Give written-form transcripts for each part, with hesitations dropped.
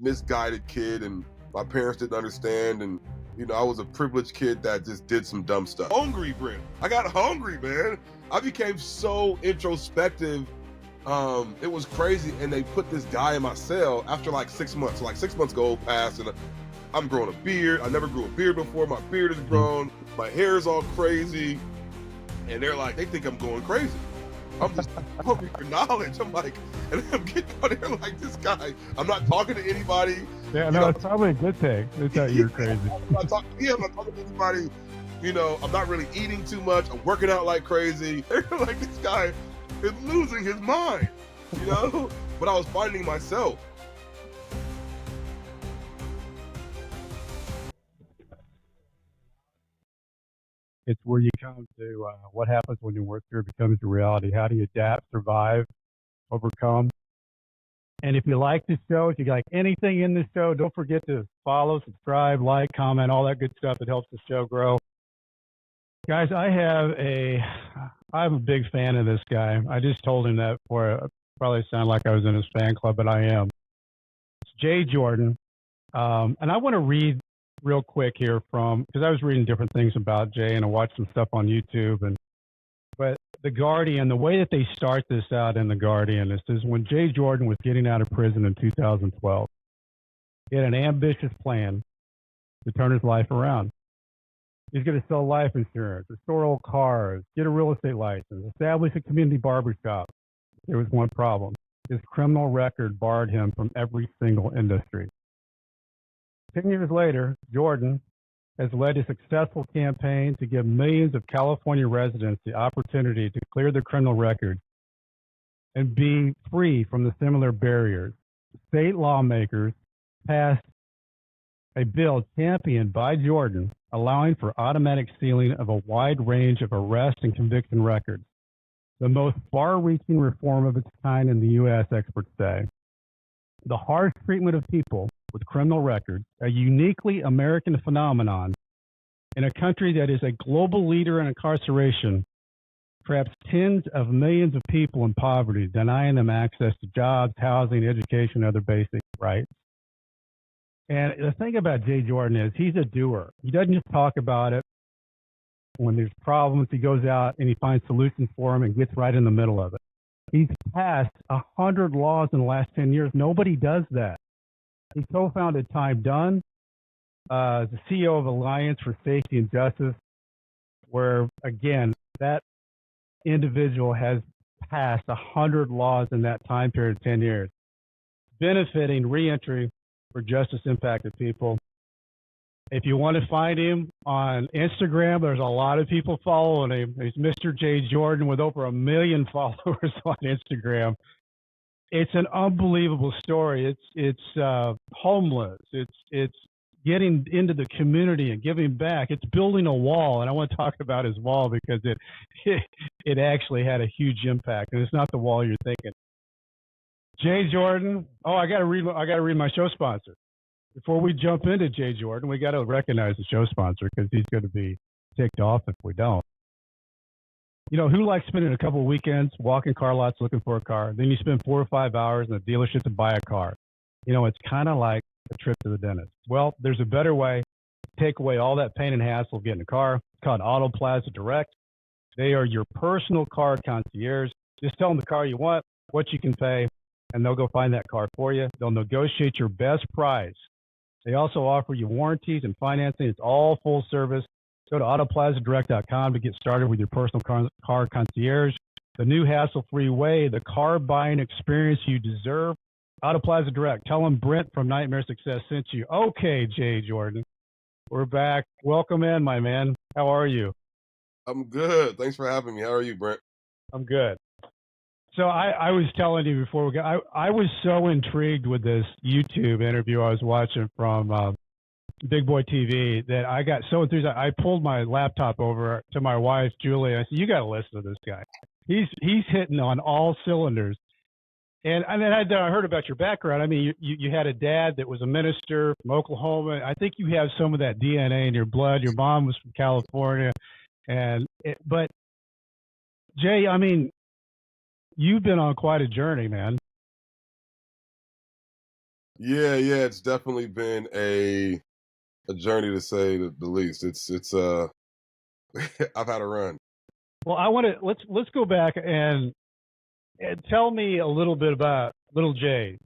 misguided kid, and my parents didn't understand, and I was a privileged kid that just did some dumb stuff. Hungry, Brent. I got hungry, man. I became so introspective. It was crazy, and they put this guy in my cell after like 6 months. So like 6 months go past, and I'm growing a beard. I never grew a beard before. My beard is grown. My hair is all crazy, and they think I'm going crazy. I'm just hungry for knowledge. I'm like, and I'm getting out there like this guy. I'm not talking to anybody. Yeah, no, it's probably a good thing. They thought you were crazy. I'm not talking to anybody. I'm not really eating too much. I'm working out like crazy. They're like, this guy is losing his mind, But I was finding myself. It's where you come to what happens when your work fear becomes your reality. How do you adapt, survive, overcome? And if you like this show, if you like anything in this show, don't forget to follow, subscribe, like, comment, all that good stuff that helps the show grow. Guys, I'm a big fan of this guy. I just told him that before. It probably sound like I was in his fan club, but I am. It's Jay Jordan. And I want to read real quick here because I was reading different things about Jay, and I watched some stuff on YouTube. But The Guardian, the way that they start this out in The Guardian is when Jay Jordan was getting out of prison in 2012, he had an ambitious plan to turn his life around. He's going to sell life insurance, restore old cars, get a real estate license, establish a community barbershop. There was one problem. His criminal record barred him from every single industry. 10 years later, Jordan has led a successful campaign to give millions of California residents the opportunity to clear their criminal record and be free from the similar barriers. State lawmakers passed a bill championed by Jordan allowing for automatic sealing of a wide range of arrest and conviction records, the most far-reaching reform of its kind in the U.S., experts say. The harsh treatment of people with criminal records, a uniquely American phenomenon in a country that is a global leader in incarceration, traps tens of millions of people in poverty, denying them access to jobs, housing, education, and other basic rights. And the thing about Jay Jordan is he's a doer. He doesn't just talk about it. When there's problems, he goes out and he finds solutions for them and gets right in the middle of it. He's passed 100 laws in the last 10 years. Nobody does that. He co-founded Time Done, the CEO of Alliance for Safety and Justice, where, again, that individual has passed 100 laws in that time period of 10 years, benefiting Reentry for justice-impacted people. If you want to find him on Instagram, there's a lot of people following him. He's Mr. Jay Jordan with over 1 million followers on Instagram. It's an unbelievable story. It's homeless. It's getting into the community and giving back. It's building a wall, and I want to talk about his wall because it actually had a huge impact, and it's not the wall you're thinking. Jay Jordan. Oh, I got to read my show sponsor. Before we jump into Jay Jordan, we got to recognize the show sponsor because he's going to be ticked off if we don't. Who likes spending a couple of weekends walking car lots looking for a car? Then you spend 4 or 5 hours in a dealership to buy a car. It's kind of like a trip to the dentist. Well, there's a better way to take away all that pain and hassle of getting a car. It's called Auto Plaza Direct. They are your personal car concierge. Just tell them the car you want, what you can pay, and they'll go find that car for you. They'll negotiate your best price. They also offer you warranties and financing. It's all full service. Go to autoplazadirect.com to get started with your personal car concierge. The new hassle-free way, the car buying experience you deserve. Auto Plaza Direct. Tell them Brent from Nightmare Success sent you. Okay, Jay Jordan. We're back. Welcome in, my man. How are you? I'm good. Thanks for having me. How are you, Brent? I'm good. So I was telling you before we got, I was so intrigued with this YouTube interview I was watching from Big Boy TV that I got so enthused. I pulled my laptop over to my wife, Julie. And I said, "You got to listen to this guy. He's hitting on all cylinders." And then I heard about your background. I mean, you had a dad that was a minister from Oklahoma. I think you have some of that DNA in your blood. Your mom was from California, but Jay, I mean, you've been on quite a journey, man. Yeah, it's definitely been a journey to say the least. It's I've had a run. Well, I want to let's go back and tell me a little bit about little Jay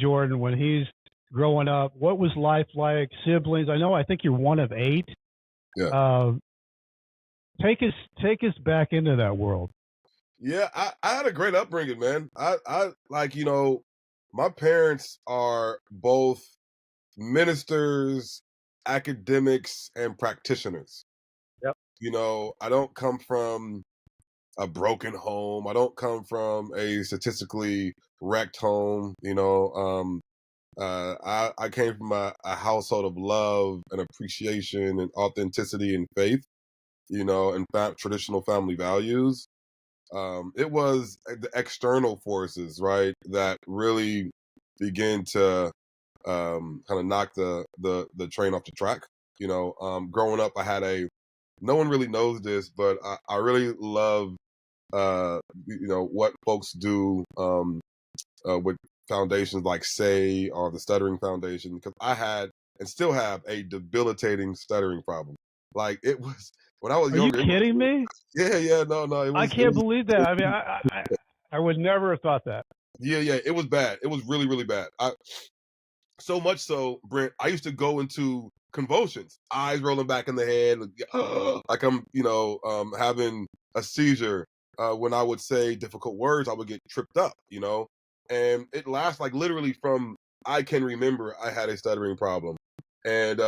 Jordan when he's growing up. What was life like? Siblings? I think you're one of 8. Yeah. Uh, take us back into that world. Yeah, I had a great upbringing, man. I like, my parents are both ministers, academics, and practitioners. Yep. I don't come from a broken home. I don't come from a statistically wrecked home. I came from a household of love and appreciation and authenticity and faith, and traditional family values. It was the external forces, right, that really begin to kind of knock the train off the track. Growing up, I had no one really knows this, but I really love what folks do with foundations like Say or the Stuttering Foundation, because I had and still have a debilitating stuttering problem. Like it was when I was Are you younger. kidding me? Yeah, no, I it can't was believe that. I mean, I would never have thought that. yeah, it was bad. It was really, really bad. So much so, Brent, I used to go into convulsions, eyes rolling back in the head, like I'm, having a seizure. When I would say difficult words, I would get tripped up, and it lasts like literally from I can remember I had a stuttering problem. And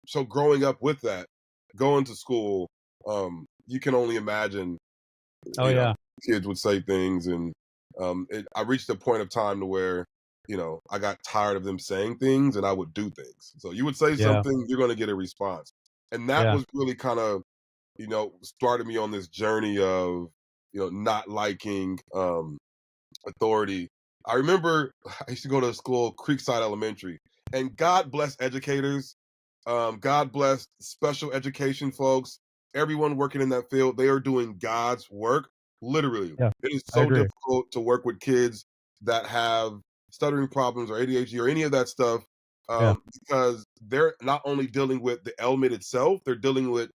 so growing up with that, going to school, you can only imagine, Oh you know, yeah, kids would say things, and I reached a point of time to where, I got tired of them saying things, and I would do things. So you would say yeah, something, you're going to get a response, and that yeah. was really kind of, started me on this journey of, not liking authority. I remember I used to go to school, Creekside Elementary, and God bless educators. God bless special education folks, everyone working in that field. They are doing God's work, literally. Yeah, It is I so agree. difficult to work with kids that have stuttering problems or ADHD or any of that stuff, Yeah, because they're not only dealing with the ailment itself, they're dealing with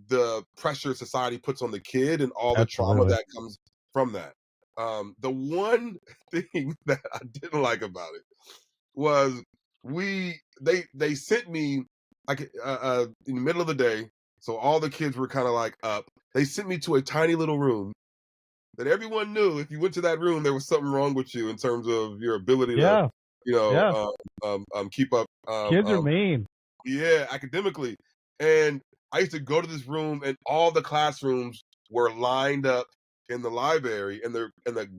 the pressure society puts on the kid and all the trauma absolutely. that comes from that. The one thing that I didn't like about it was they sent me like in the middle of the day, so all the kids were kind of like up. They sent me to a tiny little room that everyone knew if you went to that room there was something wrong with you in terms of your ability to, Yeah, you know, yeah. keep up, Kids are mean. yeah, academically. And I used to go to this room, and all the classrooms were lined up in the library, and the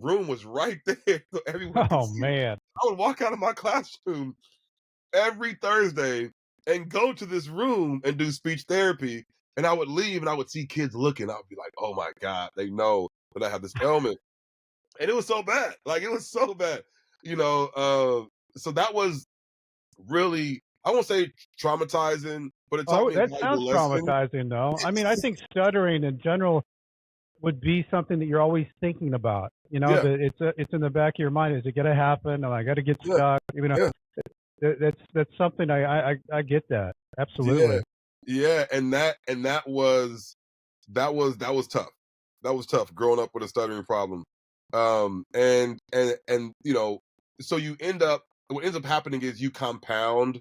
room was right there, so everyone could Oh see me. man. I would walk out of my classroom every Thursday and go to this room and do speech therapy. And I would leave, and I would see kids looking. I would be like, "Oh my god, they know that I have this ailment," and it was so bad. Like it was so bad, you know. So that was really, I won't say traumatizing, but it taught Oh, me a that sounds valuable lesson. traumatizing, though. I mean, I think stuttering in general would be something that you're always thinking about. Yeah, That it's in the back of your mind. Is it going to happen? And I got to get yeah, stuck. yeah, That's something I get that yeah, absolutely. yeah. And that was tough. That was tough growing up with a stuttering problem. And so you end up, what ends up happening is you compound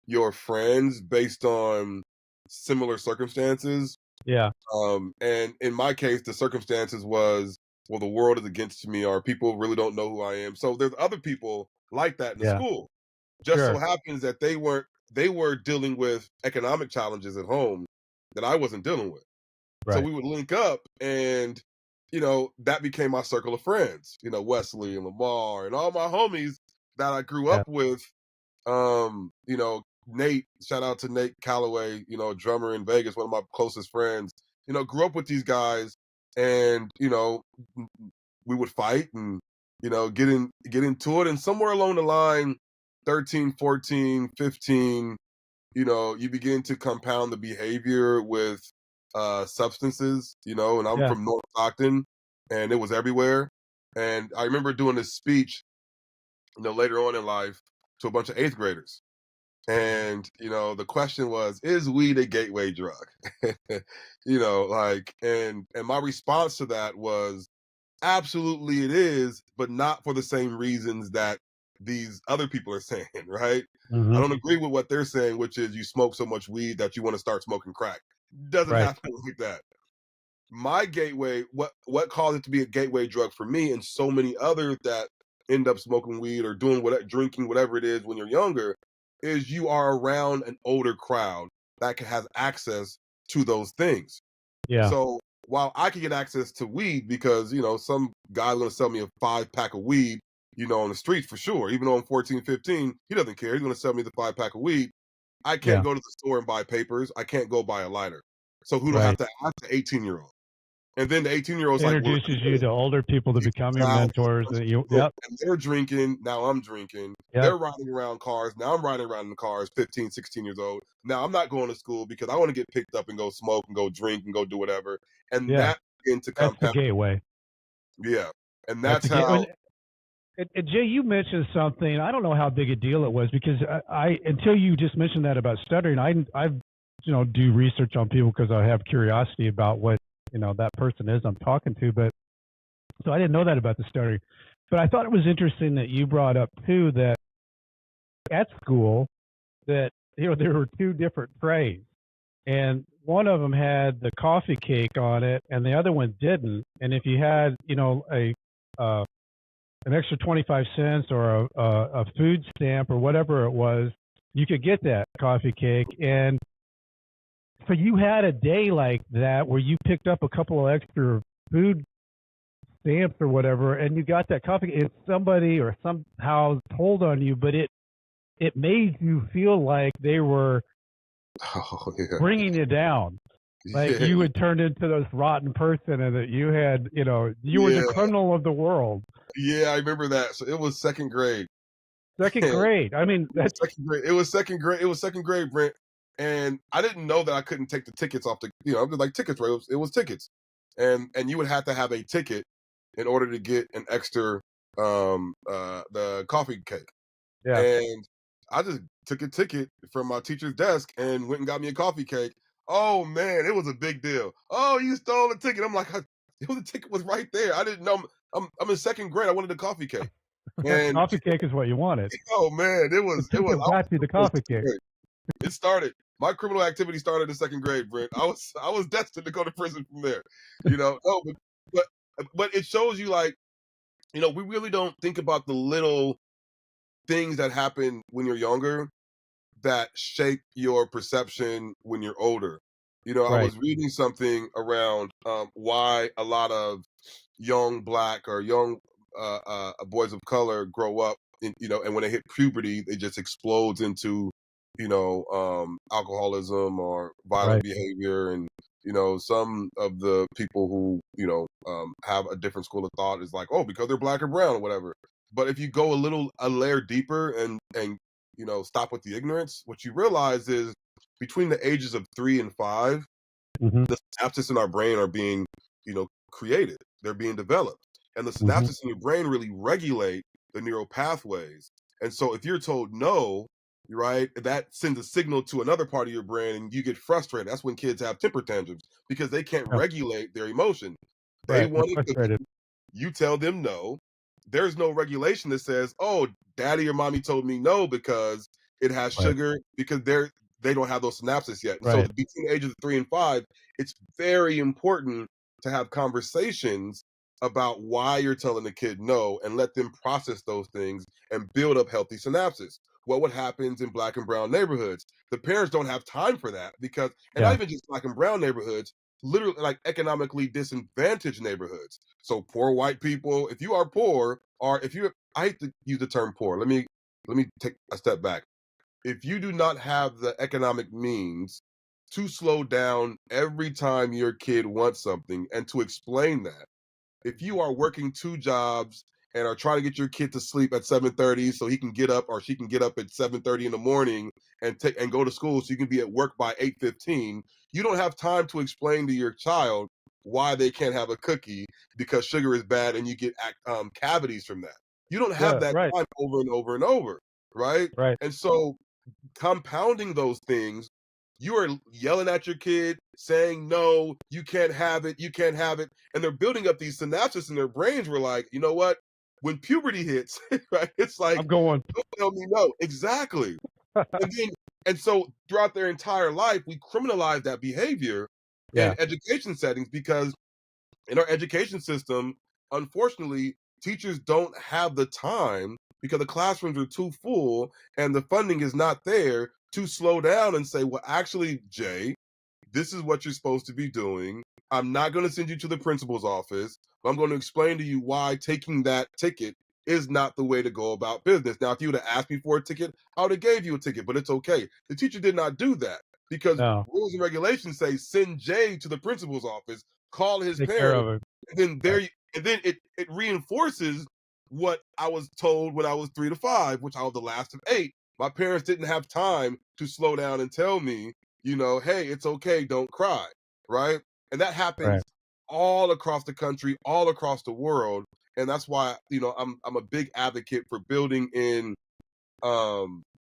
your friends based on similar circumstances. Yeah, And in my case, the circumstances was, well, the world is against me, or people really don't know who I am. So there's other people like that in the yeah, school. Just so sure, happens that they were dealing with economic challenges at home that I wasn't dealing with. So right. we would link up, and that became my circle of friends. Wesley and Lamar and all my homies that I grew Yeah, up with. Nate, shout out to Nate Calloway, a drummer in Vegas, one of my closest friends. Grew up with these guys, and we would fight and get into it, and somewhere along the line, 13, 14, 15, you begin to compound the behavior with substances, and I'm yeah, from North Stockton, and it was everywhere. And I remember doing this speech, later on in life, to a bunch of 8th graders. And, the question was, is weed a gateway drug? And my response to that was, absolutely it is, but not for the same reasons that these other people are saying, right? I Hmm. don't agree with what they're saying, which is you smoke so much weed that you want to start smoking crack. Doesn't Right. happen like that. My gateway, what caused it to be a gateway drug for me and so many others that end up smoking weed or doing drinking whatever it is when you're younger, is you are around an older crowd that has access to those things. Yeah. So while I can get access to weed because, some guy's gonna sell me a 5-pack of weed, on the streets for sure. Even though I'm 14, 15, he doesn't care. He's gonna sell me the 5-pack of weed. I can't Yeah. go to the store and buy papers. I can't go buy a lighter. So who do I have Right. to ask? The 18-year-old. And then the 18-year-old's like, we're Introduces you to older people to become your mentors. And yep. and they're drinking. Now I'm drinking. Yep. They're riding around cars. Now I'm riding around in the cars, 15, 16 years old. Now I'm not going to school because I want to get picked up and go smoke and go drink and go do whatever. And Yeah. that into That's the compound. gateway. Yeah. And That's that's the gateway. how. And Jay, you mentioned something. I don't know how big a deal it was because I until you just mentioned that about stuttering, I've do research on people because I have curiosity about what that person is I'm talking to. But so I didn't know that about the stuttering. But I thought it was interesting that you brought up too that at school that there were two different trays, and one of them had the coffee cake on it, and the other one didn't. And if you had a an extra 25 cents or a food stamp or whatever it was, you could get that coffee cake. And so you had a day like that where you picked up a couple of extra food stamps or whatever, and you got that coffee. And somebody or somehow told on you, but it made you feel like they were bringing you down. Like you had turned into this rotten person and that you had, you were the criminal of the world. Yeah, I remember that. So it was second grade. Second grade. I mean, that's second grade. It was second grade. It was second grade, Brent. And I didn't know that I couldn't take the tickets off the, like tickets, right? It was tickets. And you would have to have a ticket in order to get an extra the coffee cake. yeah. And I just took a ticket from my teacher's desk and went and got me a coffee cake. Oh man, it was a big deal. Oh, you stole the ticket. I'm like, the ticket was right there. I didn't know. I'm in second grade. I wanted a coffee cake. And coffee cake is what you wanted. oh man, it was. Got you the coffee cake. It started. My criminal activity started in second grade, Brent. I was destined to go to prison from there. No, but it shows you like, we really don't think about the little things that happen when you're younger that shape your perception when you're older. I Right. was reading something around why a lot of young black or young boys of color grow up, and when they hit puberty, it just explodes into, alcoholism or violent Right. behavior. And, some of the people who, have a different school of thought is like, oh, because they're black or brown or whatever. But if you go a layer deeper and stop with the ignorance, what you realize is between the ages of 3 and 5, Mm-hmm. the synapses in our brain are being, created. They're being developed. And the Mm-hmm. synapses in your brain really regulate the neural pathways. And so if you're told no, right, that sends a signal to another part of your brain and you get frustrated. That's when kids have temper tantrums because they can't Yeah. regulate their emotion. They Right. want it. Frustrated. You tell them no. There's no regulation that says, "Oh, daddy or mommy told me no because it has Right. sugar," because they don't have those synapses yet. And so Right. between the ages of 3 and 5, it's very important to have conversations about why you're telling the kid no and let them process those things and build up healthy synapses. What happens in black and brown neighborhoods? The parents don't have time for that because, and not Yeah. even just black and brown neighborhoods, literally like economically disadvantaged neighborhoods. So poor white people, if you are poor, or if you, I hate to use the term poor. Let me take a step back. If you do not have the economic means to slow down every time your kid wants something and to explain that, if you are working 2 jobs and are trying to get your kid to sleep at 7:30 so he can get up or she can get up at 7:30 in the morning and go to school so you can be at work by 8:15, you don't have time to explain to your child why they can't have a cookie because sugar is bad and you get cavities from that. You don't have Yeah. that Right. time over and over and over. right? Right. And so compounding those things, you are yelling at your kid, saying, no, you can't have it, you can't have it. And they're building up these synapses in their brains where, like, you know what? When puberty hits, right, it's like, I'm going. don't tell me no. Exactly. And then, and so throughout their entire life, we criminalize that behavior in Yeah. education settings because in our education system, unfortunately, teachers don't have the time because the classrooms are too full and the funding is not there to slow down and say, well, actually, Jay, this is what you're supposed to be doing. I'm not going to send you to the principal's office, but I'm going to explain to you why taking that ticket is not the way to go about business. Now, if you would have asked me for a ticket, I would have gave you a ticket, but it's okay. The teacher did not do that because No. rules and regulations say send Jay to the principal's office, call his Take care parents, of it. and then there, Right. and then it reinforces what I was told when I was 3 to 5, which I was the last of 8. My parents didn't have time to slow down and tell me, you know, hey, it's okay, don't cry, right? And that happens Right. all across the country, all across the world, and that's why, you know, I'm a big advocate for building in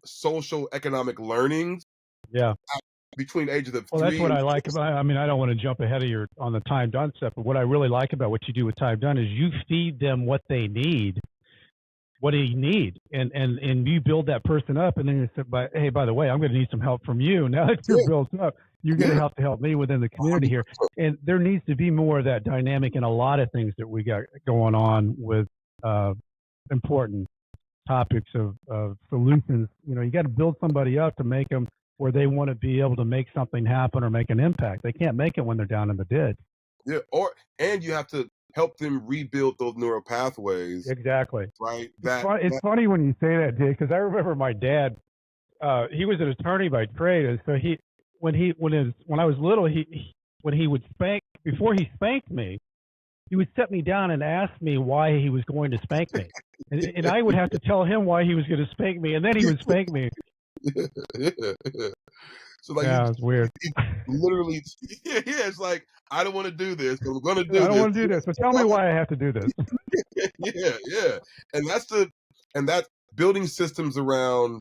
social economic learning Yeah. between ages of Well, that's 3 what and I like 6. about. I mean, I don't want to jump ahead of your on the time done stuff, but what I really like about what you do with time done is you feed them what they need, what they need, and you build that person up, and then you say, hey, by the way, I'm going to need some help from you. Now that you're Yeah, built up, you're going to yeah, have to help me within the community here. 100%. And there needs to be more of that dynamic in a lot of things that we got going on with important topics of solutions. You know, you got to build somebody up to make them where they want to be able to make something happen or make an impact. They can't make it when they're down in the ditch. Yeah, and you have to help them rebuild those neural pathways, Exactly. right? It's funny when you say that, Jay, because I remember my dad. He was an attorney by trade, and so when I was little, when he would spank before he spanked me, he would set me down and ask me why he was going to spank me, and I would have to tell him why he was going to spank me, and then he would spank me. Yeah. So like Yeah, it's weird. he literally, yeah, it's like I don't want to do this, but we're going to I do don't this. want to do this, but tell me why I have to do this. Yeah, yeah, and that's building systems around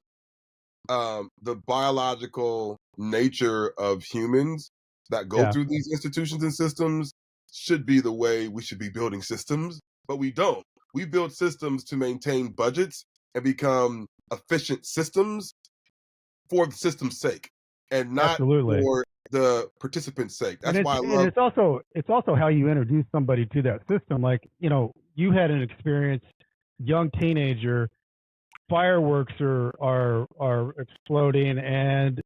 the biological nature of humans that go Yeah, through these institutions and systems should be the way we should be building systems, but we don't. We build systems to maintain budgets and become efficient systems for the system's sake and not absolutely. for the participant's sake. And That's why I love. it's also how you introduce somebody to that system. Like, you know, you had an experience, young teenager, fireworks are exploding, and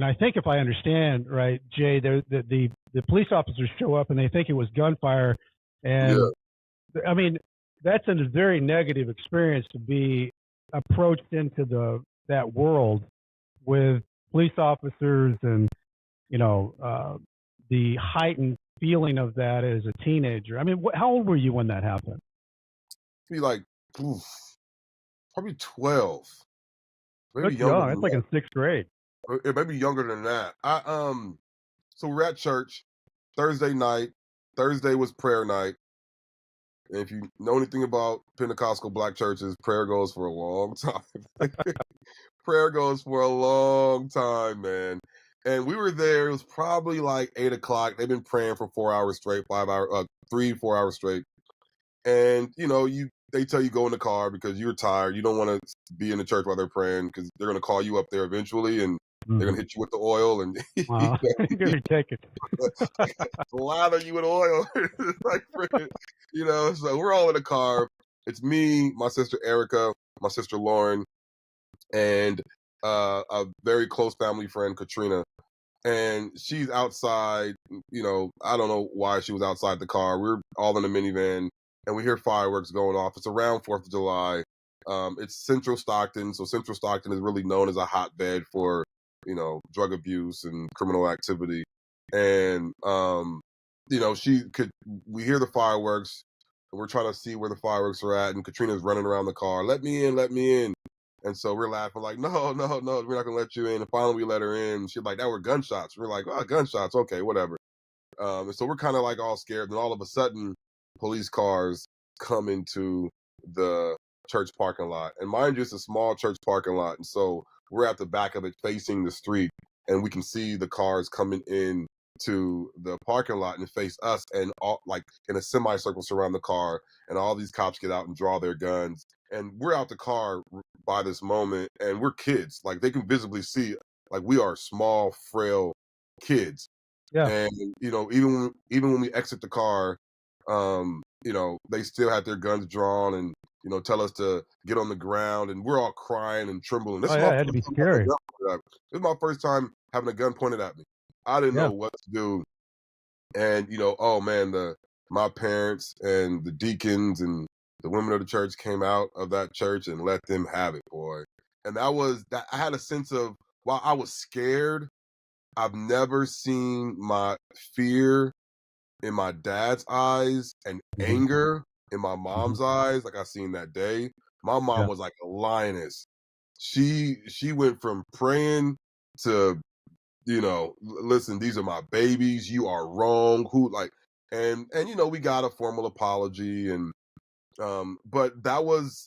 I think if I understand right, Jay, the police officers show up and they think it was gunfire, Yeah, and I mean that's a very negative experience to be approached into that world with police officers and you know the heightened feeling of that as a teenager. I mean, how old were you when that happened? be like oof, probably 12, maybe That's younger young. than That's like that. in sixth grade. Or maybe younger than that. So we're at church Thursday night. Thursday was prayer night. And if you know anything about Pentecostal black churches, prayer goes for a long time. Prayer goes for a long time, man. And we were there. It was probably like 8 o'clock. They've been praying for 4 hours straight, 5 hours, 3, 4 hours straight. And you know, they tell you go in the car because you're tired. You don't want to be in the church while they're praying because they're going to call you up there eventually, and they're going Mm-hmm. to hit you with the oil and Wow, you're gonna take it. lather you with oil. Like, you know. So we're all in the car. It's me, my sister Erica, my sister Lauren, and a very close family friend, Katrina. And she's outside. You know, I don't know why she was outside the car. We're all in a minivan, and we hear fireworks going off. It's around 4th of July. It's Central Stockton, so Central Stockton is really known as a hotbed for, you know, drug abuse and criminal activity. And you know, we hear the fireworks, and we're trying to see where the fireworks are at, and Katrina's running around the car, let me in, let me in. And so we're laughing like, no, no, no, we're not gonna let you in. And finally we let her in. She's like, that were gunshots. We're like, oh, gunshots, okay, whatever. And so we're kind of like all scared. And all of a sudden, police cars come into the church parking lot. And mind you, it's a small church parking lot. And so we're at the back of it facing the street, and we can see the cars coming in to the parking lot and face us, and all like in a semicircle surround the car, and all these cops get out and draw their guns. And we're out the car by this moment, and we're kids. Like they can visibly see, like we are small, frail kids. Yeah. And even when we exit the car, they still had their guns drawn and tell us to get on the ground, and we're all crying and trembling. Oh yeah, it had to be scary. This is my first time having a gun pointed at me. I didn't Yeah. know what to do, and oh man, my parents and the deacons and the women of the church came out of that church and let them have it, boy. And that I had a sense of, while I was scared, I've never seen my fear in my dad's eyes and anger in my mom's eyes like I seen that day. My mom was like a lioness. She went from praying to, listen, these are my babies. You are wrong. And we got a formal apology, and but that was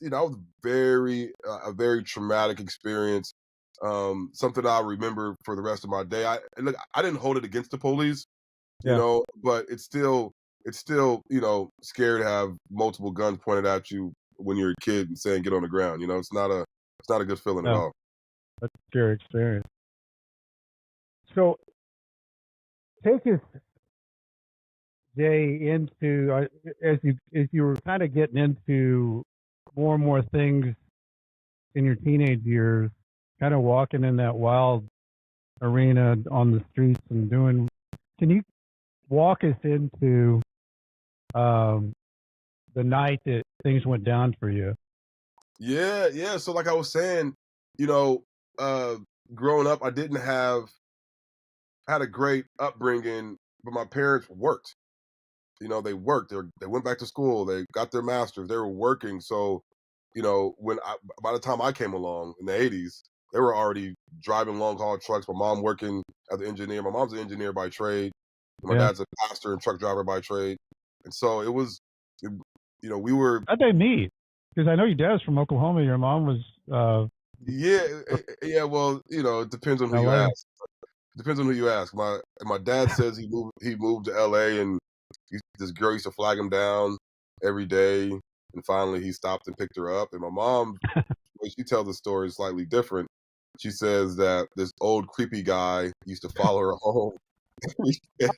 very a very traumatic experience. Something I remember for the rest of my day. I didn't hold it against the police, but it's still scary to have multiple guns pointed at you when you're a kid and saying get on the ground. It's not a good feeling at all. That's a scary experience. So take us, Jay, into as you were kind of getting into more and more things in your teenage years, kind of walking in that wild arena on the streets and doing. Can you walk us into the night that things went down for you? Yeah. So like I was saying, growing up, I had a great upbringing, but my parents worked. They worked. They went back to school. They got their masters. They were working. So, by the time I came along in the '80s, they were already driving long haul trucks. My mom working as an engineer. My mom's an engineer by trade. My dad's a pastor and truck driver by trade. And so it was, we were. How'd they meet? Because I know your dad was from Oklahoma. Your mom was. Yeah. Well, it depends on who you ask. Depends on who you ask. My dad says he moved to LA, and this girl used to flag him down every day, and finally he stopped and picked her up. And my mom, when she tells the story, is slightly different. She says that this old creepy guy used to follow her home every day.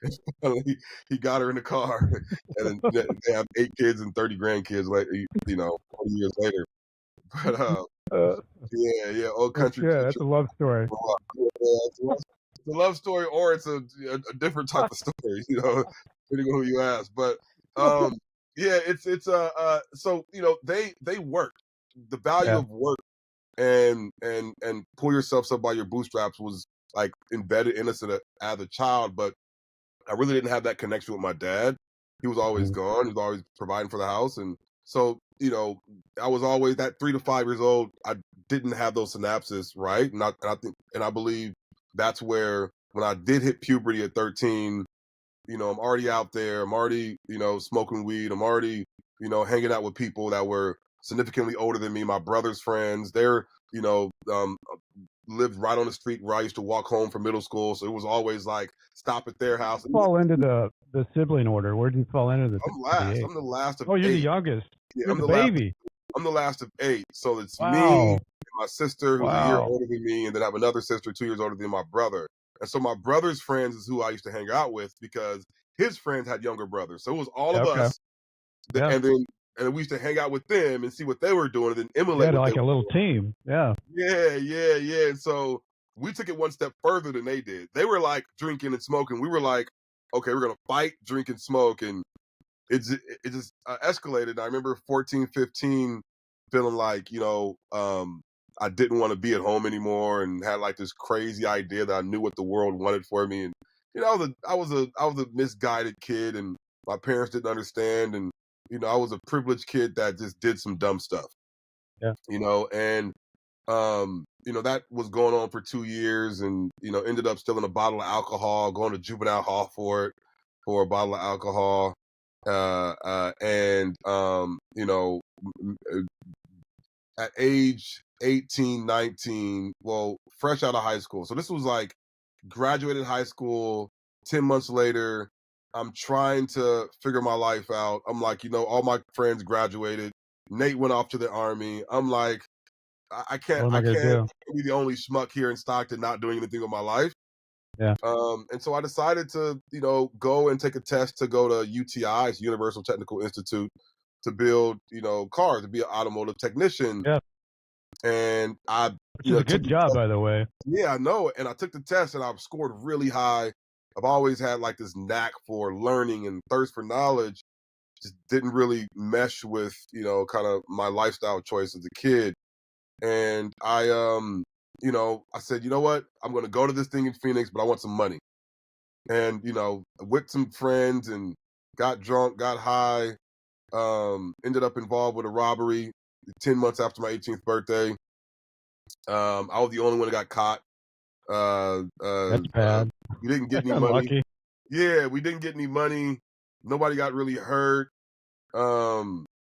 And finally, he got her in the car, and then they have 8 kids and 30 grandkids. 40 years later. But yeah, old country. Yeah, that's a love story. It's a love story, or it's a different type of story, depending on who you ask. But it's so they work. The value of work and pull yourself up by your bootstraps was like embedded in us as a child. But I really didn't have that connection with my dad. He was always gone. He was always providing for the house, and so I was always that 3 to 5 years old. I didn't have those synapses right, and I believe that's where when I did hit puberty at 13, I'm already out there. I'm already smoking weed. I'm already hanging out with people that were significantly older than me. My brother's friends, they're lived right on the street where I used to walk home from middle school. So it was always like stop at their house. Fall into the sibling order. Where did you fall into this? I'm last. I'm the last of 8. Oh, you're the youngest. Yeah, you're the baby. I'm the last of 8. So it's me and my sister who's a year older than me, and then I have another sister 2 years older than my brother. And so my brother's friends is who I used to hang out with because his friends had younger brothers. So it was all of us. And then we used to hang out with them and see what they were doing and then emulate. Like a little team. Yeah. Yeah. And so we took it one step further than they did. They were like drinking and smoking. We were like, okay, we're going to fight, drink, and smoke. And it just escalated. I remember 14, 15 feeling like, I didn't want to be at home anymore and had like this crazy idea that I knew what the world wanted for me. And, I was a misguided kid, and my parents didn't understand. And, I was a privileged kid that just did some dumb stuff. Yeah. And that was going on for 2 years, and, ended up stealing a bottle of alcohol, going to juvenile hall for a bottle of alcohol. And at age 18, 19, well, fresh out of high school. So this was like graduated high school, 10 months later. I'm trying to figure my life out. I'm like, all my friends graduated. Nate went off to the army. I'm like, I can't What am I I going to can't do? be the only schmuck here in Stockton not doing anything with my life. Yeah. And so I decided to, go and take a test to go to UTI, it's Universal Technical Institute, to build, cars, to be an automotive technician. Yeah. And I, Which is a took good the job, test. by the way. Yeah, I know. And I took the test and I've scored really high. I've always had like this knack for learning and thirst for knowledge. Just didn't really mesh with, kind of my lifestyle choice as a kid. And I said, you know what? I'm gonna go to this thing in Phoenix, but I want some money. And, with some friends and got drunk, got high, ended up involved with a robbery 10 months after my 18th birthday. I was the only one that got caught. Uh, uh, That's uh, bad. we didn't get That's any money. unlucky. Yeah, we didn't get any money. Nobody got really hurt. It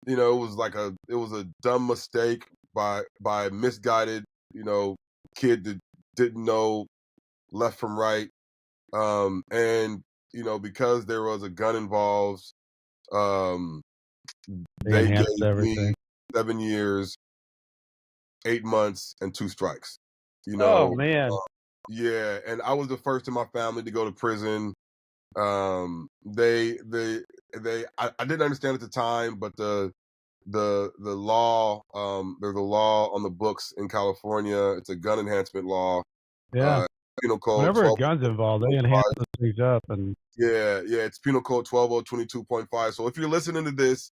was a dumb mistake by a misguided, kid that didn't know left from right. And because there was a gun involved, um, They they enhanced gave me everything. 7 years, 8 months, and two strikes. You Oh, know, man. yeah, and I was the first in my family to go to prison. I didn't understand at the time, but the law, there's a law on the books in California. It's a gun enhancement law. Yeah. Uh, Penal Code Whenever a 12. gun's involved, they enhance those things up. And Yeah, it's Penal Code 12022.5. So if you're listening to this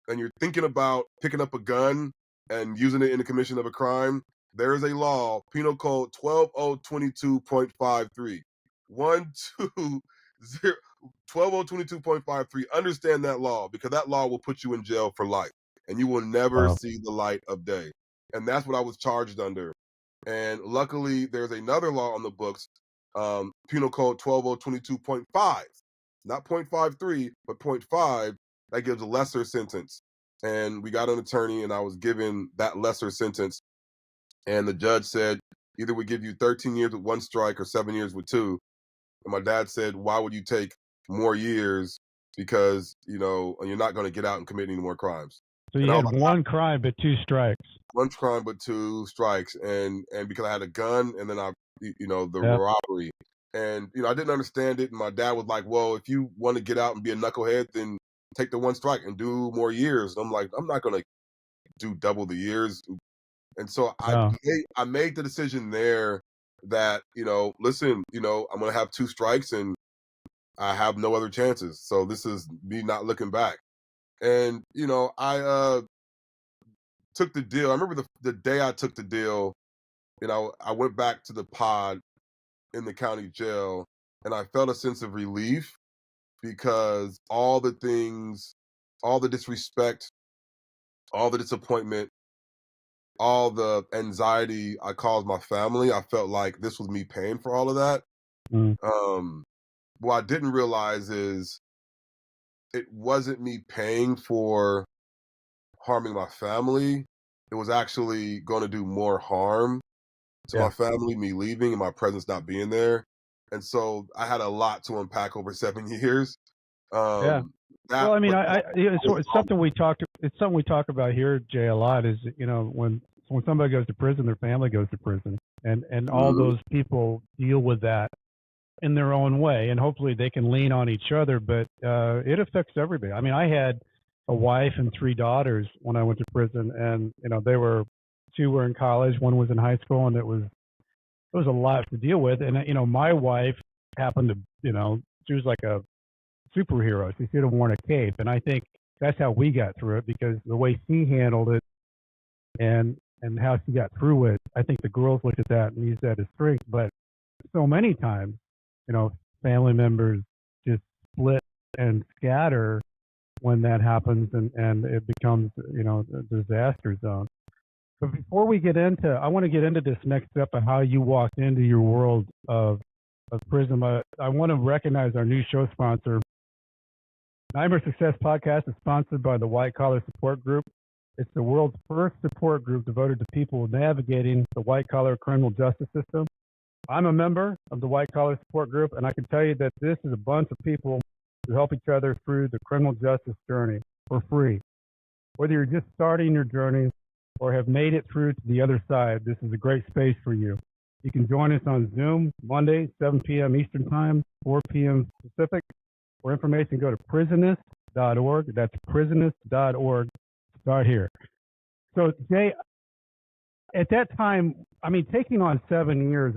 and you're thinking about picking up a gun and using it in the commission of a crime, there is a law, Penal Code 12022.53. 120 Understand that law, because that law will put you in jail for life and you will never wow. see the light of day. And that's what I was charged under. And luckily, there's another law on the books, Penal Code 12022.5, not 0.53, but point 0.5, that gives a lesser sentence. And we got an attorney, and I was given that lesser sentence. And the judge said, either we give you 13 years with one strike or 7 years with two. And my dad said, why would you take more years? Because, you're not going to get out and commit any more crimes. So And you I was had like, one crime but two strikes. one crime but two strikes, and because I had a gun, and then the Yeah. robbery, and I didn't understand it, and my dad was like, well, if you want to get out and be a knucklehead, then take the one strike and do more years. And I'm like, I'm not gonna do double the years. And so No. I made the decision there that, listen, I'm gonna have two strikes and I have no other chances, so this is me not looking back. And I took the deal. I remember the day I took the deal. I went back to the pod in the county jail, and I felt a sense of relief because all the things, all the disrespect, all the disappointment, all the anxiety I caused my family, I felt like this was me paying for all of that. Mm. Um, what I didn't realize is it wasn't me paying for harming my family. It was actually going to do more harm to Yeah. my family, me leaving and my presence not being there. And so I had a lot to unpack over 7 years. Yeah. That, Well, I mean, but it's something we talk. It's something we talk about here, Jay, a lot. Is when somebody goes to prison, their family goes to prison, and all Mhm. those people deal with that in their own way, and hopefully they can lean on each other. But it affects everybody. I mean, I had a wife and three daughters when I went to prison, and two were in college, one was in high school, and it was a lot to deal with. And my wife happened to she was like a superhero. She should have worn a cape, and I think that's how we got through it, because the way she handled it and how she got through it. I think the girls looked at that and used that as strength. But so many times, family members just split and scatter when that happens, and it becomes a disaster zone. But before we get into, I want to get into this next step of how you walked into your world of prison. I want to recognize our new show sponsor, Nightmare Success Podcast is sponsored by the White Collar Support Group. It's the world's first support group devoted to people navigating the white collar criminal justice system. I'm a member of the White Collar Support Group, and I can tell you that this is a bunch of people who help each other through the criminal justice journey for free. Whether you're just starting your journey or have made it through to the other side, this is a great space for you. You can join us on Zoom Monday, 7 p.m. Eastern Time, 4 p.m. Pacific. For information, go to prisonist.org. That's prisonist.org. Start here. So, Jay, at that time, I mean, taking on 7 years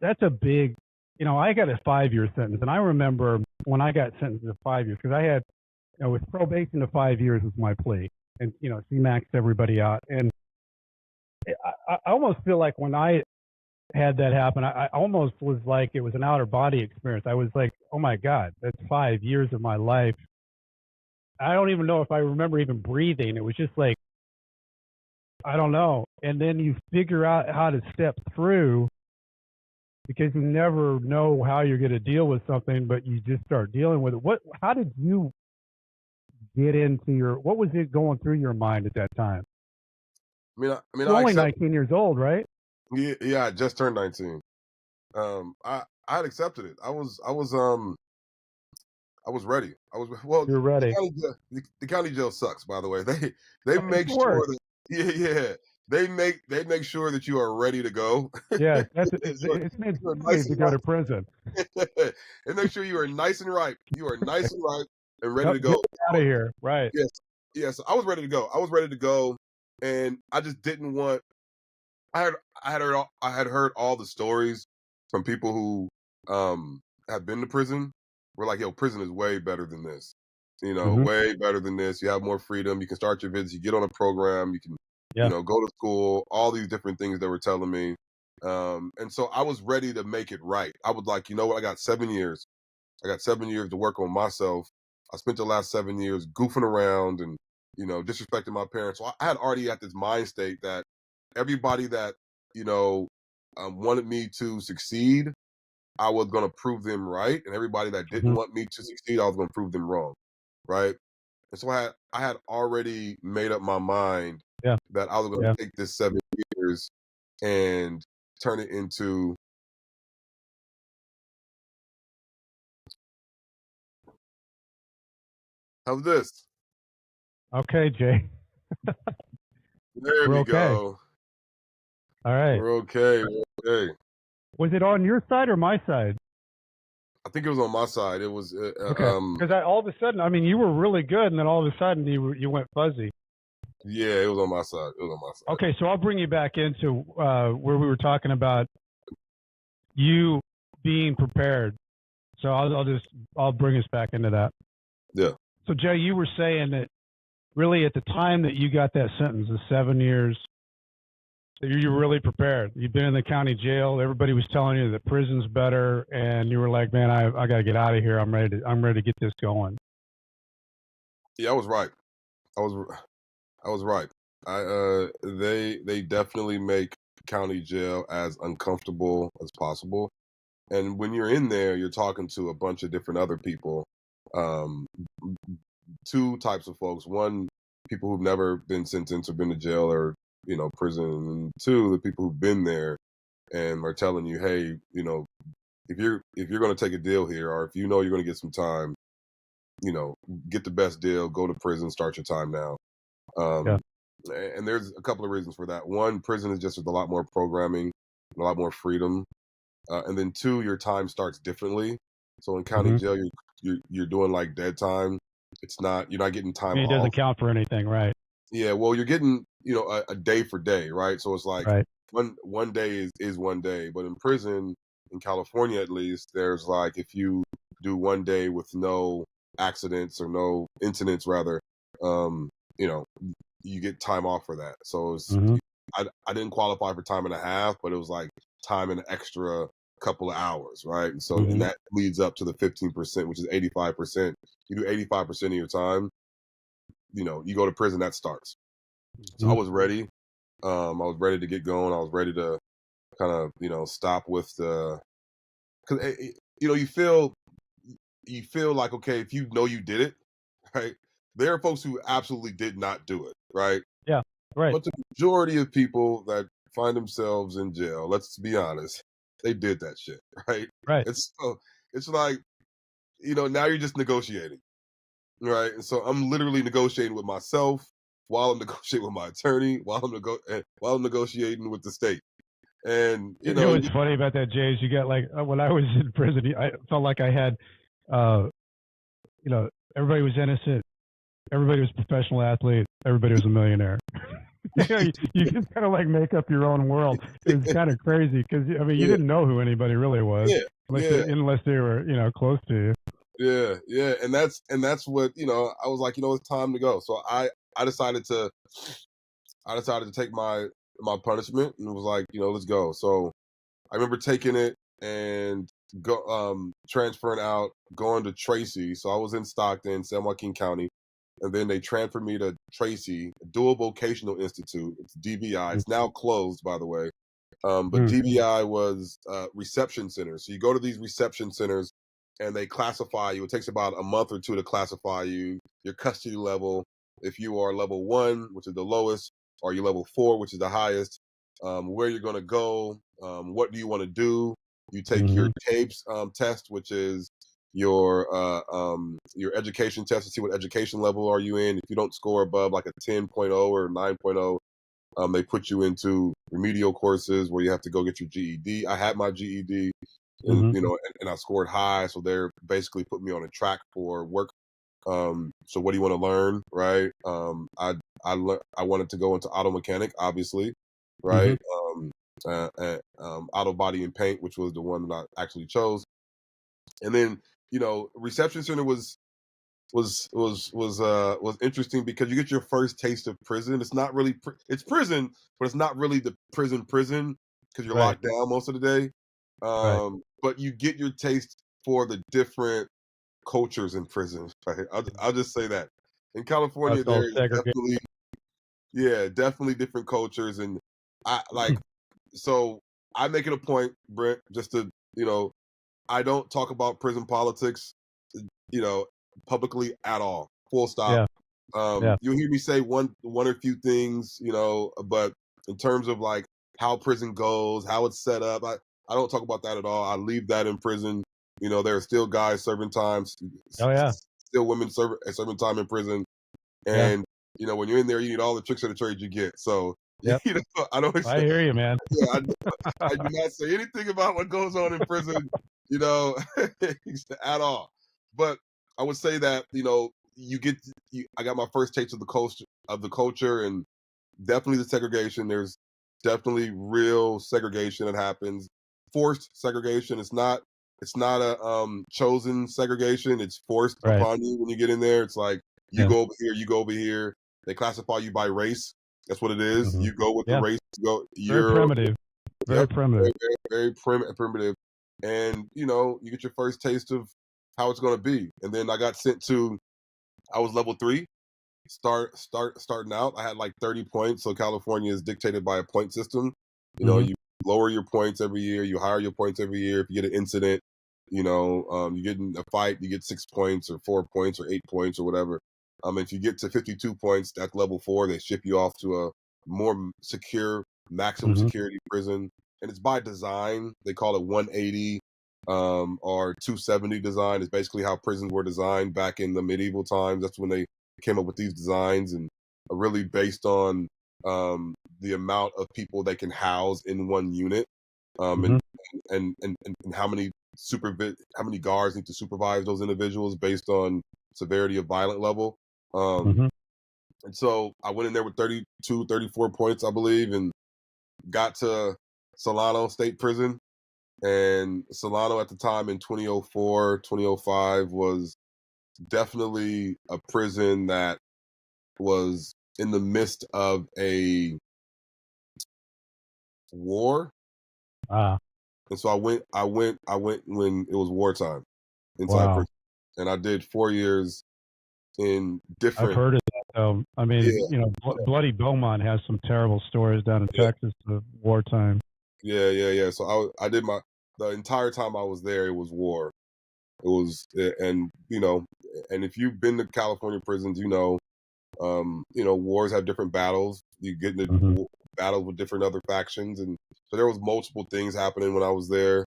that's a big, I got a 5-year sentence. And I remember when I got sentenced to 5 years, because I had, with probation to 5 years was my plea. And, she maxed everybody out. And I almost feel like when I had that happen, I almost was like it was an outer body experience. I was like, oh my God, that's 5 years of my life. I don't even know if I remember even breathing. It was just like, I don't know. And then you figure out how to step through because you never know how you're going to deal with something, but you just start dealing with it. How did you get into what was it going through your mind at that time? You're only 19 years old, right? Yeah, I just turned 19. I had accepted it. I was ready. You're ready. The county jail sucks, by the way. They make sure that they make sure that you are ready to go. Yeah, it's meant to go to prison. They make sure you are nice and ripe. You are nice and ripe and ready to go. Get out of here, right? Yes. I was ready to go. And I just didn't want. I had heard all the stories from people who have been to prison. We're like, yo, prison is way better than this. Way better than this. You have more freedom. You can start your visits. You get on a program. You can, go to school. All these different things they were telling me. And so I was ready to make it right. I was like, you know what? I got 7 years. I got 7 years to work on myself. I spent the last 7 years goofing around and, disrespecting my parents. So I had already at this mind state that everybody that, wanted me to succeed, I was going to prove them right. And everybody that didn't want me to succeed, I was going to prove them wrong. Right. And so I had already made up my mind that I was going to take this 7 years and turn it into. How's this? Okay, Jay. There we go. All right. We're okay. Was it on your side or my side? I think it was on my side. It was because all of a sudden, I mean, you were really good, and then all of a sudden you went fuzzy. Yeah, it was on my side. Okay, so I'll bring you back into where we were talking about you being prepared. So I'll bring us back into that. Yeah. So Jay, you were saying that really at the time that you got that sentence of 7 years, you were really prepared. You've been in the county jail. Everybody was telling you that prison's better, and you were like, "Man, I got to get out of here. I'm ready to get this going." Yeah, I was right. I was right. They definitely make county jail as uncomfortable as possible. And when you're in there, you're talking to a bunch of different other people. Two types of folks. One, people who've never been sentenced or been to jail or prison, and two, the people who've been there and are telling you, hey, if you're going to take a deal here, or if you're going to get some time, get the best deal, go to prison, start your time now. And there's a couple of reasons for that. One, prison is just a lot more programming, a lot more freedom, and then two, your time starts differently. So in county jail, you're doing like dead time. You're not getting time off. It doesn't count for anything, right? Yeah, well, you're getting a day for day, right? So it's like one day is one day, but in prison, in California at least, there's like if you do one day with no accidents or no incidents, rather, you get time off for that. So it's, I didn't qualify for time and a half, but it was like time and an extra couple of hours, right? And so and that leads up to the 15%, which is 85%. You do 85% of your time, you go to prison, that starts. So I was ready. I was ready to get going. I was ready to kind of, stop with the, because you feel like, okay, if you know you did it, right? There are folks who absolutely did not do it, right? Yeah. Right. But the majority of people that find themselves in jail, let's be honest, they did that shit, right? Right. It's like, now you're just negotiating, right? And so I'm literally negotiating with myself while I'm negotiating with my attorney, while I'm negotiating with the state. And You know what's funny about that, Jay, is you got like when I was in prison, I felt like I had, everybody was innocent, everybody was a professional athlete, everybody was a millionaire. You just kind of like make up your own world. It was kind of crazy because you yeah, didn't know who anybody really was yeah, yeah, unless they were close to you. yeah. And that's what, I was like, it's time to go. So I decided to take my punishment and was like, let's go. So I remember taking it and transferring out, going to Tracy. So I was in Stockton, San Joaquin County, and then they transferred me to Tracy, Dual Vocational Institute. It's DVI. It's now closed, by the way. But DVI was reception centers. So you go to these reception centers and they classify you. It takes about a month or two to classify you, your custody level. If you are level 1, which is the lowest, or you level 4, which is the highest, where you're going to go, what do you want to do. You take your TAPES test, which is your education test to see what education level are you in. If you don't score above like a 10.0 or 9.0, they put you into remedial courses where you have to go get your GED. I had my GED, and and I scored high, so they're basically put me on a track for work. So what do you want to learn, right? I wanted to go into auto mechanic, obviously, right? Auto body and paint, which was the one that I actually chose. And then reception center was interesting because you get your first taste of prison. It's not really it's prison, but it's not really the prison because you're Right. locked down most of the day. Right. But you get your taste for the different cultures in prison. Right? I'll just say that in California That's all there is segregated. definitely different cultures, and I like so I make it a point, Brent, just to I don't talk about prison politics, you know, publicly at all. Full stop. Yeah. Yeah. You'll hear me say one or few things, but in terms of like how prison goes, how it's set up, I don't talk about that at all. I leave that in prison. There are still guys serving times, Oh yeah. still women serving time in prison, Yeah. and when you're in there, you need all the tricks of the trade you get. So Yep. I don't. I hear you, man. Yeah, I do not say anything about what goes on in prison, you know, at all. But I would say that I got my first taste of the culture, and definitely the segregation. There's definitely real segregation that happens, forced segregation. It's not a chosen segregation. It's forced Right. upon you when you get in there. It's like you Yeah. go over here, you go over here. They classify you by race. That's what it is. Mhm. You go with the Yeah. race. Very primitive. Very Yep, primitive. very primitive. And you get your first taste of how it's going to be. And then I was level 3. Starting out, I had like 30 points. So California is dictated by a point system. Mhm. You lower your points every year. You higher your points every year. If you get an incident, you get in a fight, you get 6 points or 4 points or 8 points or whatever. If you get to 52 points, that's level 4. They ship you off to a more secure, maximum Mhm. security prison, and it's by design. They call it 180 or 270 design. It's basically how prisons were designed back in the medieval times. That's when they came up with these designs, and are really based on the amount of people they can house in one unit, Mhm. and how many guards need to supervise those individuals based on severity of violent level. Um, Mhm. and so I went in there with 32, 34 points, I believe, and got to Solano State Prison. And Solano at the time in 2004, 2005 was definitely a prison that was in the midst of a war. Ah. And so I went when it was wartime inside Wow. prison. And I did 4 years in I've different. heard of that. I mean, Yeah, Bloody Beaumont has some terrible stories down in yeah, Texas of wartime. yeah. So I did the entire time I was there, it was war. It was, and and if you've been to California prisons, wars have different battles. You get into battles with different other factions, and so there was multiple things happening when I was there.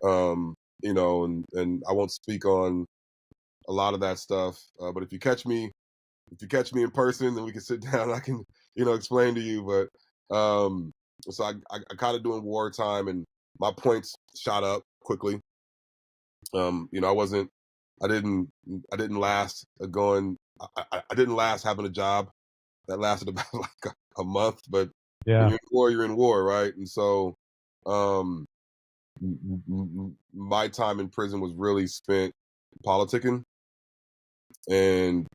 And I won't speak on a lot of that stuff. But if you catch me in person, then we can sit down. And I can, explain to you. But so I kind of doing wartime, and my points shot up quickly. I didn't last going. I didn't last having a job. That lasted about like a month. But when you're in war, you're in war, right? And so, my time in prison was really spent politicking, and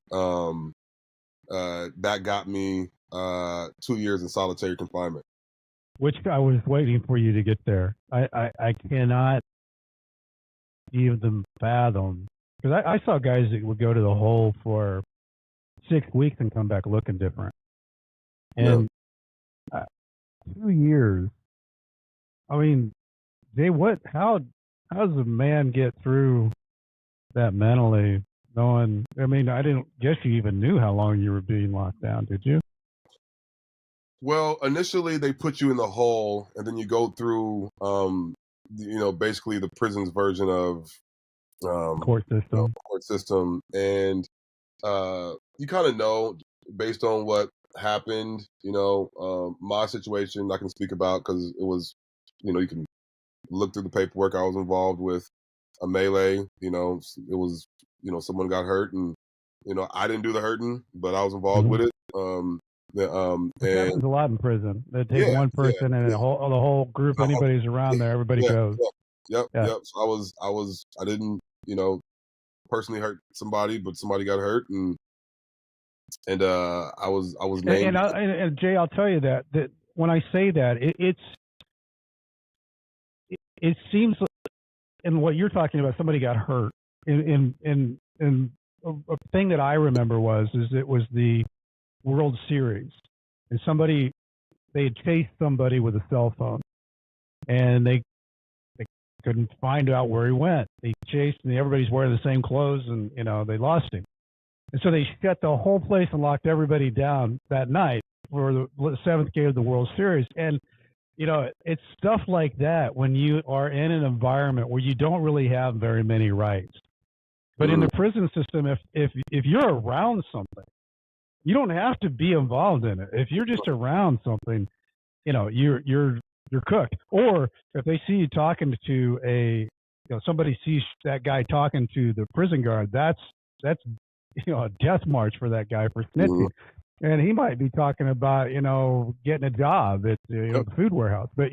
that got me 2 years in solitary confinement. Which I was waiting for you to get there. I cannot even fathom, because I saw guys that would go to the hole for 6 weeks and come back looking different. And 2 years. I mean, how does a man get through that mentally? Knowing, I mean, I didn't guess you even knew how long you were being locked down, did you? Well, initially they put you in the hole, and then you go through, basically the prison's version of Court system. And you kind of know based on what happened. My situation I can speak about because it was, you can look through the paperwork. I was involved with a melee. It was, someone got hurt, and I didn't do the hurting, but I was involved with it. Which happens a lot in prison. They take one person and the whole group, anybody's around there, everybody goes. Yep. So I didn't, personally hurt somebody, but somebody got hurt, and I was named. And Jay, I'll tell you that when I say that, it seems, in what you're talking about, somebody got hurt. In a thing that I remember it was the World Series, and they had chased somebody with a cell phone, and they couldn't find out where he went. They chased, and everybody's wearing the same clothes, and they lost him. And so they shut the whole place and locked everybody down that night for the seventh game of the World Series. And it's stuff like that when you are in an environment where you don't really have very many rights. But in the prison system, if you're around something, you don't have to be involved in it. If you're just around something, you're cooked. Or if they see you talking to somebody sees that guy talking to the prison guard, that's a death march for that guy for snitching. And he might be talking about, getting a job at the food warehouse. But,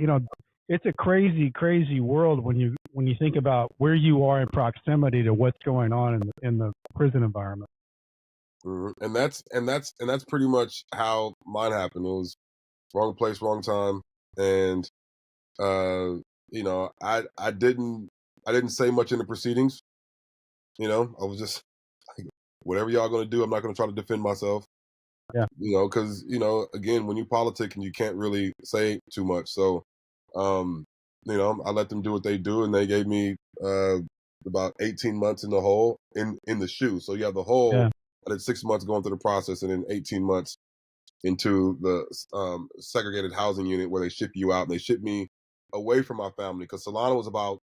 it's a crazy, crazy world when you think about where you are in proximity to what's going on in the prison environment. And that's pretty much how mine happened. It was wrong place, wrong time. And, I didn't say much in the proceedings. I was just like, whatever y'all going to do, I'm not going to try to defend myself. Yeah. Because, again, when you politic and you can't really say too much. So, I let them do what they do, and they gave me about 18 months in the hole in the shoe. So you have the hole. Yeah. I did 6 months going through the process, and then 18 months into the segregated housing unit where they ship you out. And they shipped me away from my family because Solana was about,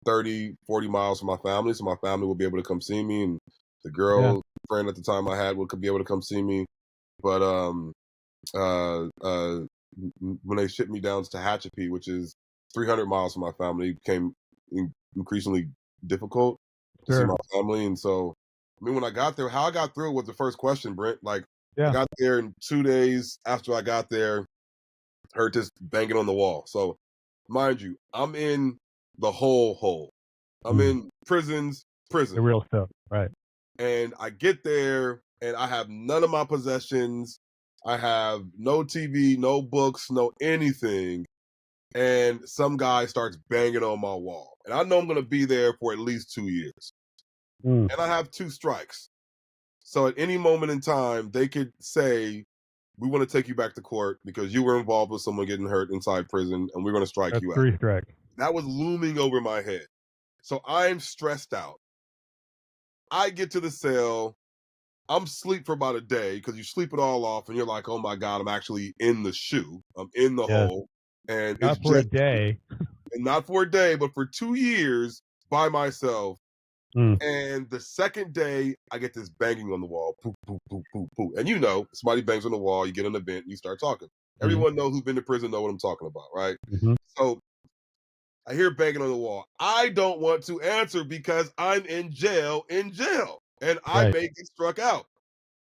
30, 40 miles from my family. So my family would be able to come see me, and the girl friend at the time I had could be able to come see me. But when they shipped me down to Tehachapi, which is 300 miles from my family, it became increasingly difficult to see my family. And so, when I got there, how I got through it was the first question, Brent. I got there, in 2 days after I got there, heard this banging on the wall. So, mind you, I'm in the hole. I'm in prison. The real stuff, right? And I get there, and I have none of my possessions. I have no TV, no books, no anything. And some guy starts banging on my wall. And I know I'm going to be there for at least 2 years. And I have 2 strikes. So at any moment in time, they could say, we want to take you back to court because you were involved with someone getting hurt inside prison, and we're going to strike you out. 3 strikes. That was looming over my head. So I'm stressed out. I get to the cell. I'm asleep for about a day because you sleep it all off and you're like, oh my God, I'm actually in the shoe. I'm in the Yes. hole. And it's Not for a just, day. and not for a day, but for 2 years by myself. Mm. And the second day, I get this banging on the wall. Poop, poop, poop, poop, poop. And you know, somebody bangs on the wall, you get an event, you start talking. Everyone knows who's been to prison know what I'm talking about, right? Mm-hmm. So I hear banging on the wall. I don't want to answer because I'm in jail, and I Right. may get struck out.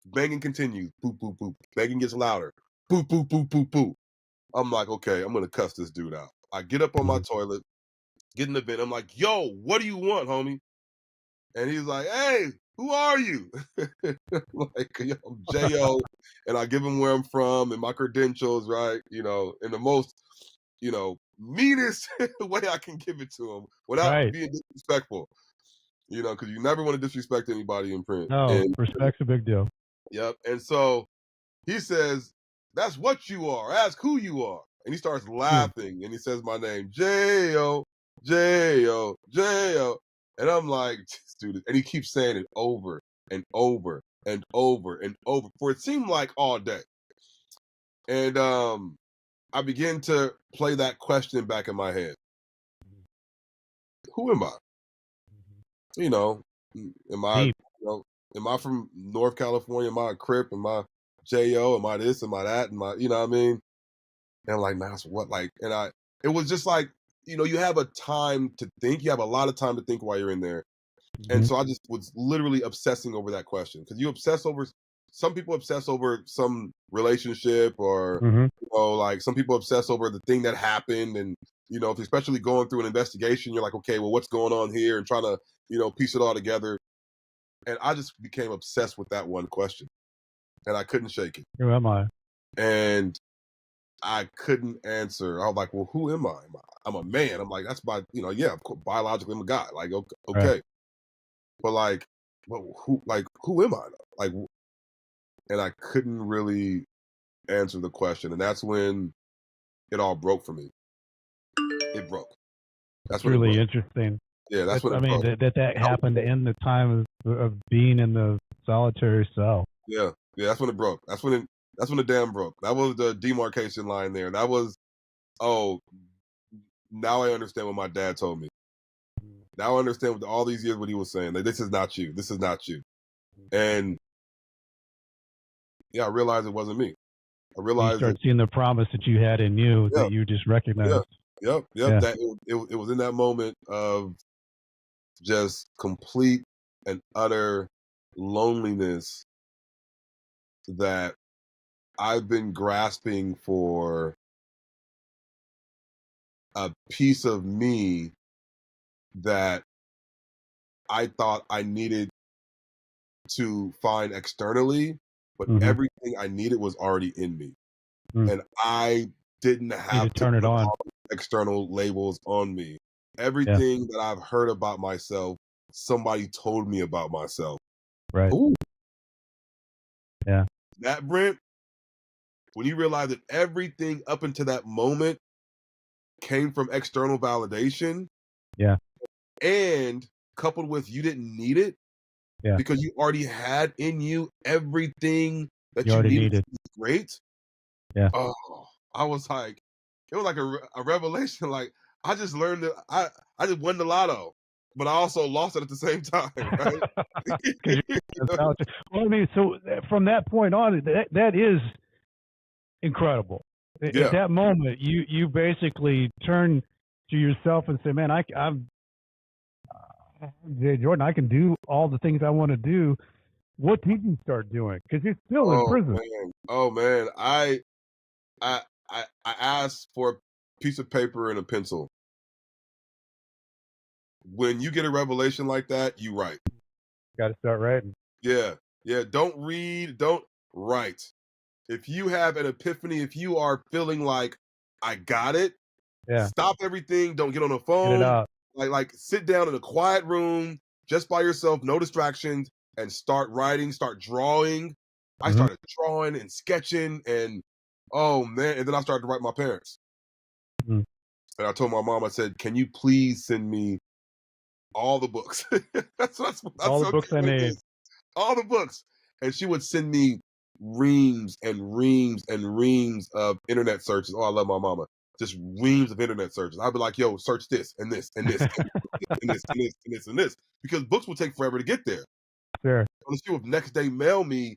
Banging continues. Poop, poop, poop. Banging gets louder. Poop, poop, poop, poop, poop. I'm like, okay, I'm gonna cuss this dude out. I get up on my toilet, get in the bed. I'm like, yo, what do you want, homie? And he's like, hey, who are you? Like, yo, I'm J.O. And I give him where I'm from and my credentials, right? You know, in the most, meanest way I can give it to him without Right. being disrespectful. You know, because you never want to disrespect anybody in print. No, And respect's a big deal. yep. And so he says, that's what you are. Ask who you are. And he starts laughing and he says my name, J.O., J.O., J.O. And I'm like, dude, and he keeps saying it over and over and over and over for it seemed like all day. And I begin to play that question back in my head. Who am I? You know, am I, Deep. am I from North California? Am I a Crip? Am I J.O.? Am I this? Am I that? Am I, you know what I mean? And I'm like, man, that's what, like, it was just like, you have a time to think. You have a lot of time to think while you're in there. And so I just was literally obsessing over that question because some people obsess over some relationship or, like some people obsess over the thing that happened. And, if especially going through an investigation, you're like, okay, well, what's going on here? And trying to, piece it all together. And I just became obsessed with that one question and I couldn't shake it. Who am I? And I couldn't answer. I was like, well, who am I? I'm a man. I'm like, that's yeah, of course, biologically I'm a guy. Like, okay. Right. But like, who am I? Like, and I couldn't really answer the question. And that's when it all broke for me. It broke. That's when it Really broke. interesting. Yeah, that's when I it mean, broke. that happened in the time of being in the solitary cell. Yeah, that's when it broke. That's when the dam broke. That was the demarcation line there. That was, oh, now I understand what my dad told me. Now I understand with all these years what he was saying. Like, this is not you. This is not you. And yeah, I realized it wasn't me. I realized you start seeing the promise that you had in you that you just recognized. Yep. Yeah. That it was in that moment of just complete and utter loneliness that I've been grasping for a piece of me that I thought I needed to find externally, but everything I needed was already in me. And I didn't have to turn it put on. all the external labels on me. Everything that I've heard about myself, somebody told me about myself. Right. Ooh. Yeah. That, Brent, when you realize that everything up until that moment came from external validation. Yeah. And coupled with you didn't need it. Yeah. Because you already had in you everything that you already needed to be great. Yeah. Oh, I was like, it was like a revelation. Like, I just learned that I just won the lotto, but I also lost it at the same time, right? Well, I mean, so from that point on, that is incredible. Yeah. At that moment, you basically turn to yourself and say, "Man, I'm Jay Jordan. I can do all the things I want to do." What did you start doing? Because you're still in prison. Man. Oh man, I asked for a piece of paper and a pencil. When you get a revelation like that, you write. Got to start writing. Yeah. Don't read. Don't write. If you have an epiphany, if you are feeling like I got it, stop everything. Don't get on the phone. Get it out. Like sit down in a quiet room, just by yourself, no distractions, and start writing. Start drawing. I started drawing and sketching, and oh man, and then I started to write my parents. And I told my mom, I said, "Can you please send me all the books. That's All the okay books I what it need. is. All the books. And she would send me reams and reams and reams of internet searches. Oh, I love my mama. Just reams of internet searches. I'd be like, yo, search this and this and this and this and this and this and this. Because books will take forever to get there. Sure. And she would next day mail me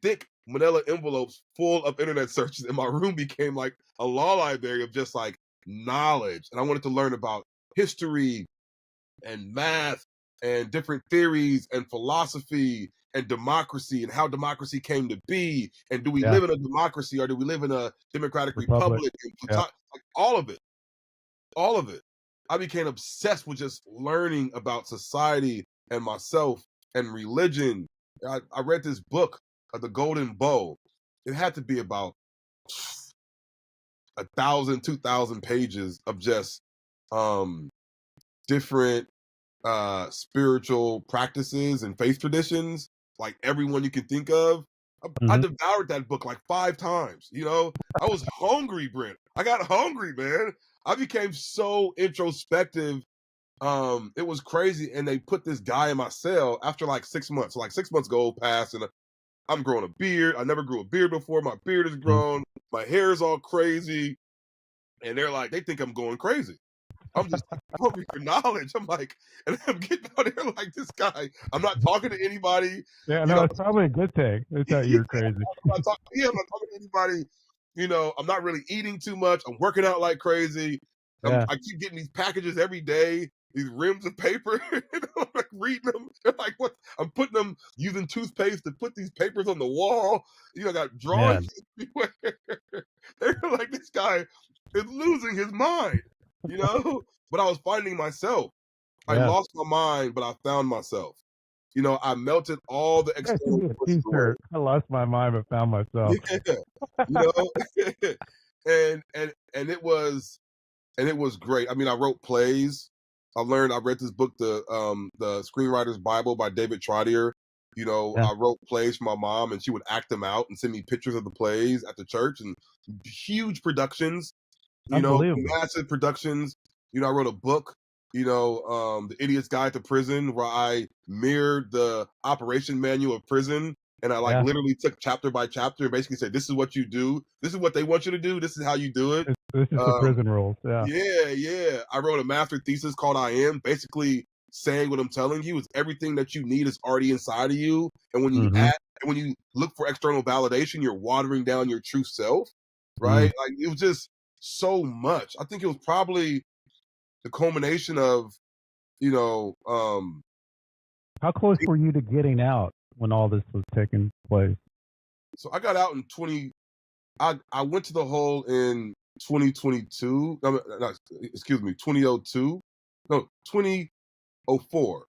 thick manila envelopes full of internet searches. And my room became like a law library of just like knowledge. And I wanted to learn about history and math and different theories and philosophy and democracy and how democracy came to be, and do we Yeah. live in a democracy or do we live in a democratic Republic. republic, and Yeah. like all of it. I became obsessed with just learning about society and myself and religion. I read this book, The Golden Bow. It had to be about 1,000, 2,000 pages of just different spiritual practices and faith traditions, like everyone you can think of. I Mhm. devoured that book like 5 times. I was hungry, Brent. I got hungry, man. I became so introspective. It was crazy. And they put this guy in my cell after like 6 months. So like 6 months go past, and I'm growing a beard. I never grew a beard before. My beard is Mhm. grown. My hair is all crazy. And they're like, they think I'm going crazy. I'm just like hungry for knowledge. I'm like, and I'm getting out here like this guy. I'm not talking to anybody. Yeah, You no, know, it's probably a good thing. They thought you were crazy. I'm not talking to anybody. I'm not really eating too much. I'm working out like crazy. Yeah. I keep getting these packages every day, these rims of paper. I'm like reading them. They're like, what? I'm putting them using toothpaste to put these papers on the wall. I got Man. drawings everywhere. They're like, this guy is losing his mind, But I was finding myself. I Yeah. lost my mind, but I found myself. I melted all the You guys should external do a forces away. t-shirt. I lost my mind but found myself. Yeah, you know, and it was great. I mean, I wrote plays. I read this book, the Screenwriter's Bible by David Trottier. Yeah. I wrote plays for my mom, and she would act them out and send me pictures of the plays at the church, and huge productions, Unbelievable. massive productions. I wrote a book, The Idiot's Guide to Prison, where I mirrored the operation manual of prison. And I Yeah. literally took chapter by chapter and basically said, this is what you do. This is what they want you to do. This is how you do it. This is the Um, prison rules. Yeah. yeah. I wrote a master thesis called I Am, basically saying what I'm telling you is everything that you need is already inside of you. And when you Mhm. when you look for external validation, you're watering down your true self, Mhm. right? Like it was just so much. I think it was probably the culmination of, you know, um, How close were you to getting out when all this was taking place? so I got out in I went to the hole in 2022. Excuse me, 2002. No, 2004.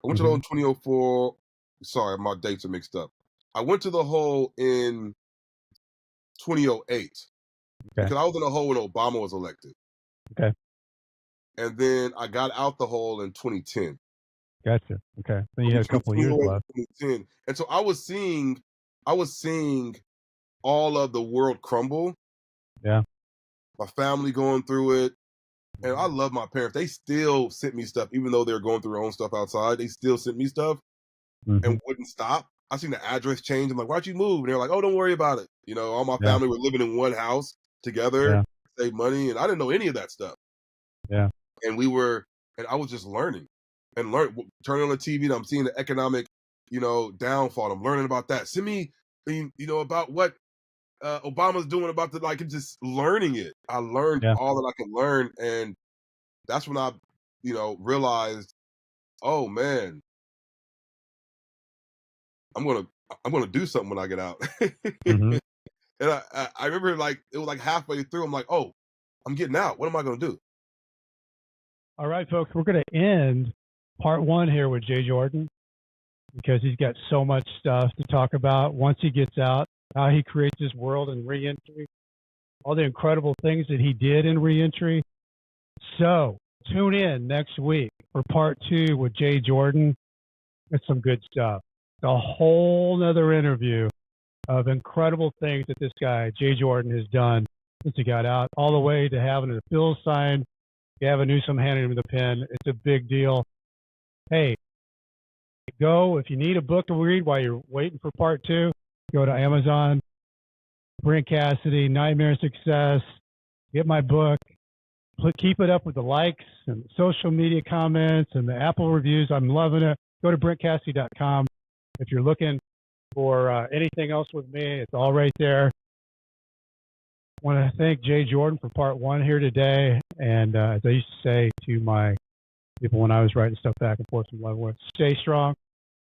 I went to the hole Mhm. in 2004. Sorry, my dates are mixed up. I went to the hole in 2008 Okay. because I was in the hole when Obama was elected. Okay. And then I got out the hole in 2010. Gotcha. Okay. Then you From had a couple of years 2008 left. to 2010. And so I was seeing all of the world crumble, Yeah. my family going through it. And I love my parents. They still sent me stuff, even though they're going through their own stuff outside. They still sent me stuff Mhm. and wouldn't stop. I seen the address change. I'm like, why'd you move? And they're like, oh, don't worry about it. All my Yeah. family were living in one house together, Yeah. save money. And I didn't know any of that stuff. Yeah. And I was just learning turning on the TV and I'm seeing the economic, downfall. I'm learning about that. Send me, about what Obama's doing about just learning it. I learned Yeah. all that I could learn. And that's when I, realized, oh man, I'm gonna do something when I get out. Mhm. And I remember it was like halfway through. I'm like, oh, I'm getting out. What am I gonna do? All right, folks, we're going to end part one here with Jay Jordan because he's got so much stuff to talk about once he gets out, how he creates his world in reentry, all the incredible things that he did in reentry. So tune in next week for part two with Jay Jordan. It's some good stuff. A whole nother interview of incredible things that this guy, Jay Jordan, has done since he got out, all the way to having a bill signed. Gavin Newsom handed him the pen. It's a big deal. hey, go, if you need a book to read while you're waiting for part 2, go to Amazon, Brent Cassidy, Nightmare Success, get my book, keep it up with the likes and social media comments and the Apple reviews. I'm loving it. Go to BrentCassidy.com. If you're looking for anything else with me, it's all right there. I want to thank Jay Jordan for part 1 here today. And as I used to say to my people when I was writing stuff back and forth from Leavenworth, stay strong.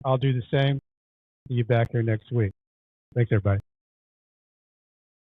I'll do the same. See you back here next week. Thanks, everybody.